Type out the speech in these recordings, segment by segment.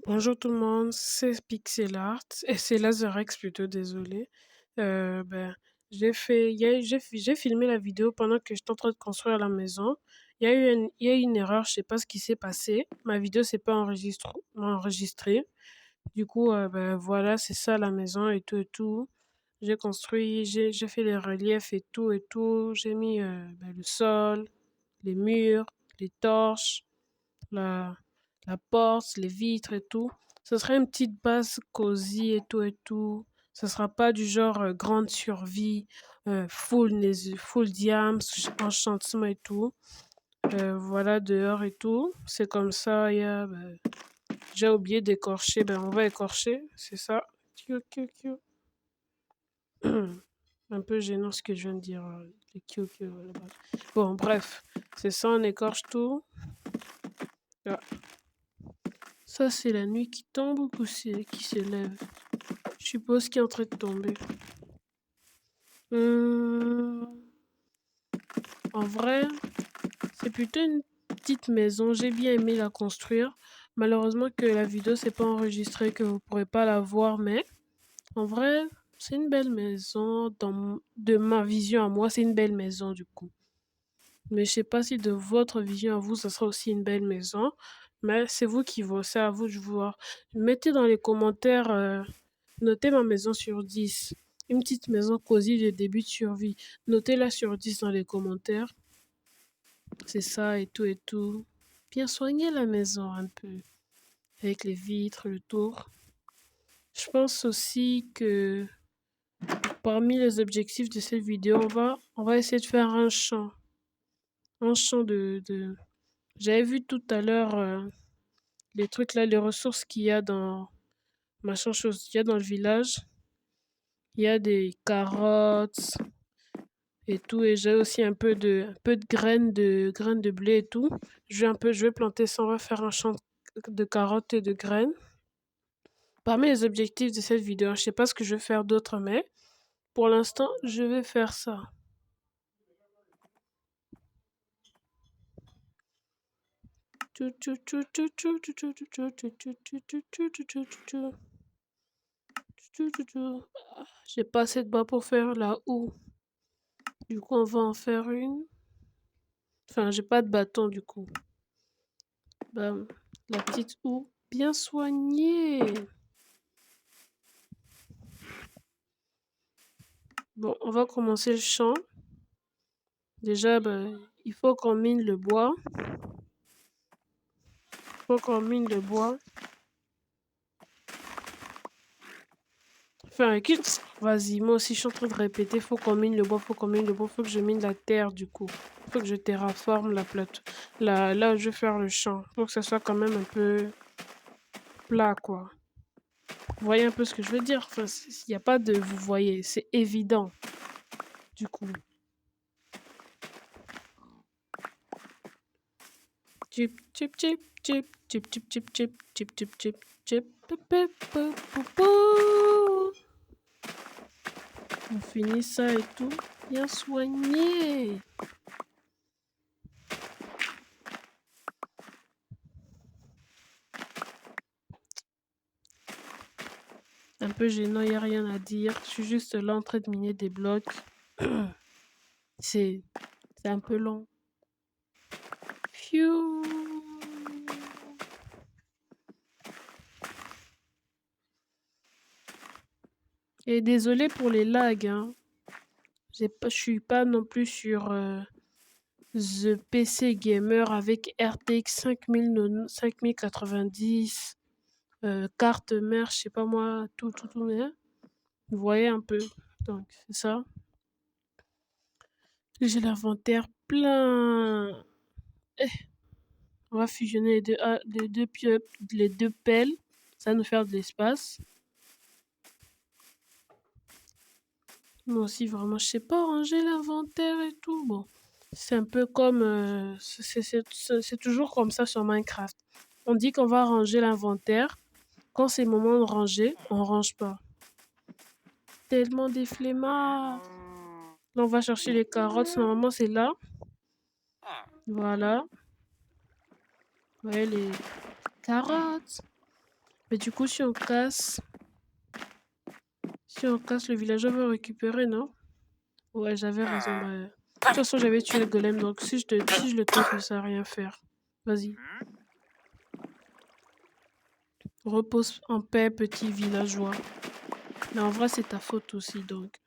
Bonjour tout le monde, c'est Pixel Art et c'est Lazarex plutôt, désolé. Ben, j'ai filmé la vidéo pendant que j'étais en train de construire la maison. Il y a eu une erreur, je sais pas ce qui s'est passé. Ma vidéo s'est pas enregistrée. Du coup, ben voilà, c'est ça la maison et tout et tout. J'ai construit, j'ai fait les reliefs et tout et tout. J'ai mis ben, le sol, les murs, les torches la, la porte, les vitres et tout. Ce sera une petite base cosy et tout et tout. Ce sera pas du genre grande survie, full diams, enchantement et tout. Voilà, dehors et tout. C'est comme ça, j'ai oublié d'écorcher, ben on va écorcher, c'est ça. Kiou, kiou, kiou. Un peu gênant ce que je viens de dire, les kiou, kiou, là-bas. Bon, bref, c'est ça, on écorche tout. Ah, ça, c'est la nuit qui tombe ou qui se lève? Je suppose qu'il est en train de tomber. Hum, En vrai, c'est plutôt une petite maison. J'ai bien aimé la construire. Malheureusement que la vidéo s'est pas enregistrée, que vous pourrez pas la voir, mais en vrai, c'est une belle maison. De ma vision à moi, c'est une belle maison du coup. Mais je sais pas si de votre vision à vous, ça sera aussi une belle maison. Mais c'est vous qui voyez, c'est à vous de voir. Mettez dans les commentaires, notez ma maison sur 10. Une petite maison cosy de début de survie. Notez-la sur 10 dans les commentaires. C'est ça et tout et tout. Bien soigner la maison un peu. Avec les vitres, le tour. Je pense aussi que parmi les objectifs de cette vidéo, on va essayer de faire un champ. Un champ J'avais vu tout à l'heure les trucs là, les ressources qu'il y a dans machin chose qu'il y a dans le village. Il y a des carottes et tout, et j'ai aussi un peu de graines de blé et tout. Je vais planter ça, on va faire un champ de carottes et de graines. Parmi les objectifs de cette vidéo, je sais pas ce que je vais faire d'autre, mais pour l'instant, je vais faire ça. J'ai pas assez de bois pour faire la houe. Du coup, on va en faire une. Enfin, j'ai pas de bâton du coup. Bam. La petite houe bien soignée. Bon, on va commencer le champ. Déjà, ben, il faut qu'on mine le bois. Il faut qu'on mine le bois. Enfin, écoute, vas-y, moi aussi je suis en train de répéter. Faut qu'on mine le bois, faut qu'on mine le bois, faut que je mine la terre du coup. Faut que je terraforme la plate. Là où je vais faire le champ. Faut que ça soit quand même un peu plat, quoi. Vous voyez un peu ce que je veux dire? Enfin, il n'y a pas de vous voyez, c'est évident du coup. Chip, chip, chip, chip, chip, chip, chip, chip, chip, chip, chip, chip, pou, pou, pou, pou, pou. On finit ça et tout. Bien soigné. Un peu gênant, il n'y a rien à dire. Je suis juste là en train de miner des blocs. C'est un peu long. Phew. Et désolé pour les lags, hein. Je suis pas non plus sur The PC Gamer avec RTX 5090, carte mère, je sais pas moi, tout, mais vous voyez un peu. Donc, c'est ça. J'ai l'inventaire plein. Eh, on va fusionner les deux pelles. Ça va nous faire de l'espace. Moi aussi, vraiment, je sais pas ranger l'inventaire et tout. Bon, c'est un peu comme... c'est toujours comme ça sur Minecraft. On dit qu'on va ranger l'inventaire. Quand c'est le moment de ranger, on range pas. Tellement des flemmards. Là, on va chercher les carottes. Normalement, c'est là. Voilà. Vous voyez les carottes. Mais du coup, si on casse le villageois va récupérer, non? Ouais, j'avais raison. Bah, de toute façon, j'avais tué le golem, donc si je le tape, il sert à rien faire. Vas-y. Repose en paix, petit villageois. Mais en vrai, c'est ta faute aussi, donc.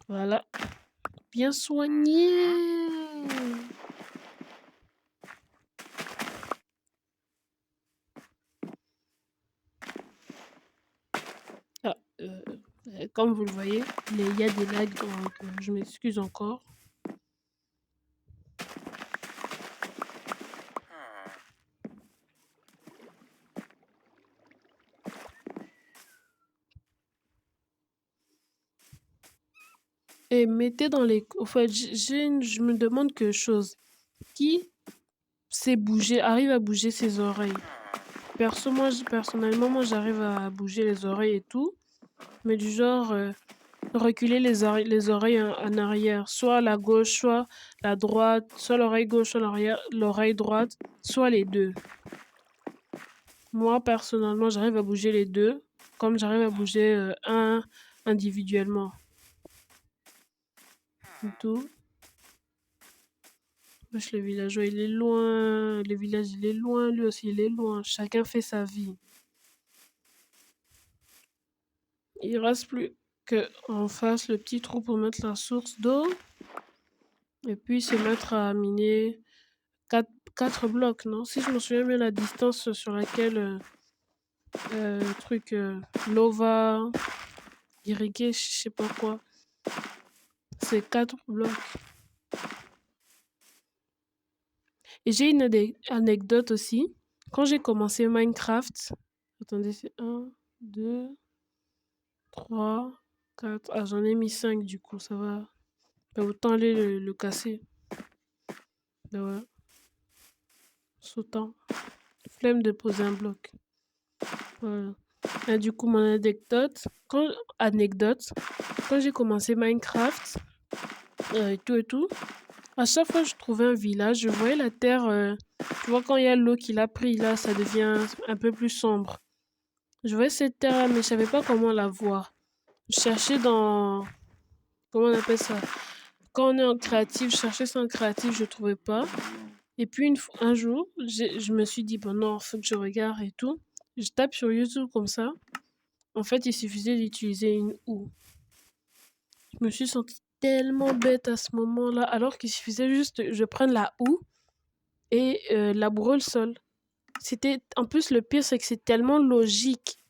Voilà. Bien soigné. Ah, comme vous le voyez, il y a des lags, donc je m'excuse encore. Et mettez dans les... En fait, je me demande quelque chose. Qui sait bouger, arrive à bouger ses oreilles? Personnellement, moi, j'arrive à bouger les oreilles et tout. Mais du genre, reculer les oreilles en arrière. Soit la gauche, soit la droite. Soit l'oreille gauche, soit l'oreille droite. Soit les deux. Moi, personnellement, j'arrive à bouger les deux. Comme j'arrive à bouger un individuellement. Tout. Wesh, le villageois, il est loin. Le village, il est loin. Lui aussi, il est loin. Chacun fait sa vie. Il reste plus qu'on fasse le petit trou pour mettre la source d'eau. Et puis se mettre à miner 4 blocs, non? Si je me souviens bien la distance sur laquelle l'eau va irriguer, je sais pas quoi. C'est 4 blocs. Et j'ai une anecdote aussi. Quand j'ai commencé Minecraft, attendez, c'est 1, 2, 3, 4. Ah, j'en ai mis 5 du coup, ça va. Bah, autant aller le casser. Bah ouais. Sautant. Flemme de poser un bloc. Voilà. Et du coup, mon anecdote, quand j'ai commencé Minecraft, et tout, à chaque fois que je trouvais un village, je voyais la terre, tu vois, quand il y a l'eau qui l'a pris, là, ça devient un peu plus sombre. Je voyais cette terre-là, mais je savais pas comment la voir. Je cherchais dans... Comment on appelle ça? Quand on est en créatif, je cherchais ça en créatif, je trouvais pas. Et puis un jour, je me suis dit, bon non, faut que je regarde et tout. Je tape sur YouTube comme ça. En fait, il suffisait d'utiliser une houe. Je me suis sentie tellement bête à ce moment-là, alors qu'il suffisait juste que je prenne la houe et labourer le sol. En plus, le pire, c'est que c'est tellement logique.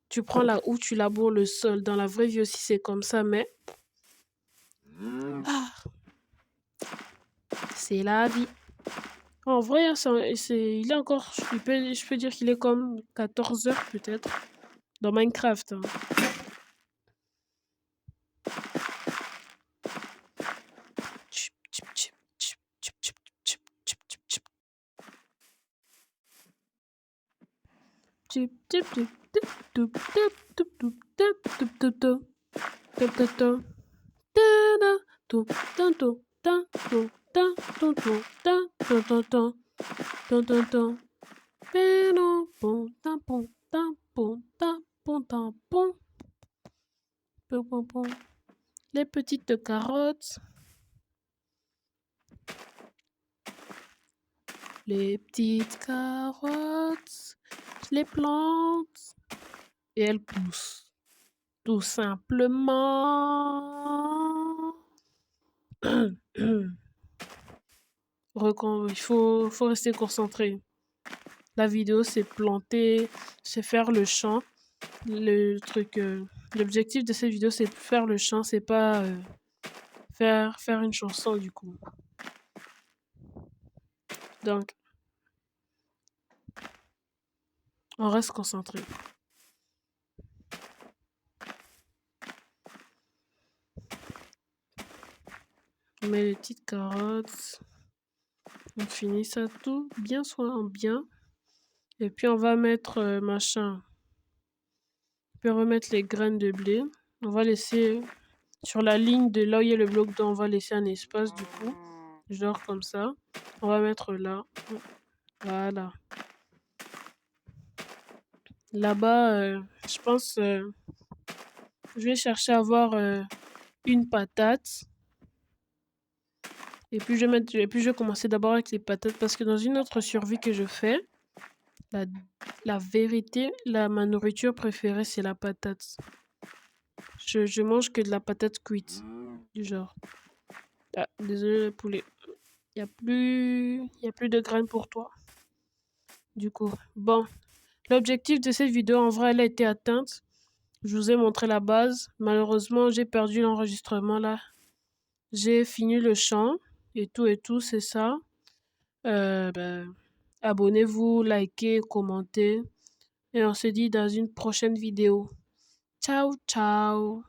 Tu prends la houe, tu laboures le sol. Dans la vraie vie aussi, c'est comme ça, mais... Ah, c'est la vie. En vrai, hein, il est encore... Je peux dire qu'il est comme 14 heures peut-être. Dans Minecraft. Hein. Les petites carottes. Les petites carottes, je les plante et elles poussent. Tout simplement. Il faut rester concentré. La vidéo, c'est planter, c'est faire le chant. L'objectif de cette vidéo, c'est faire le chant, c'est pas faire une chanson du coup. Donc, on reste concentré. On met les petites carottes. On finit ça tout bien bien. Et puis on va mettre machin. Puis remettre les graines de blé. On va laisser sur la ligne de là où il y a le bloc d'eau, on va laisser un espace du coup. Genre comme ça. On va mettre là. Voilà. Là-bas, je pense, je vais chercher à avoir, une patate et puis je vais commencer d'abord avec les patates parce que dans une autre survie que je fais, la la vérité, ma nourriture préférée, c'est la patate. Je mange que de la patate cuite, du genre. Ah, désolé le poulet, il y a plus de graines pour toi. Du coup, bon, l'objectif de cette vidéo, en vrai, elle a été atteinte. Je vous ai montré la base. Malheureusement, j'ai perdu l'enregistrement là. J'ai fini le chant et tout, c'est ça. Ben, abonnez-vous, likez, commentez. Et on se dit dans une prochaine vidéo. Ciao, ciao!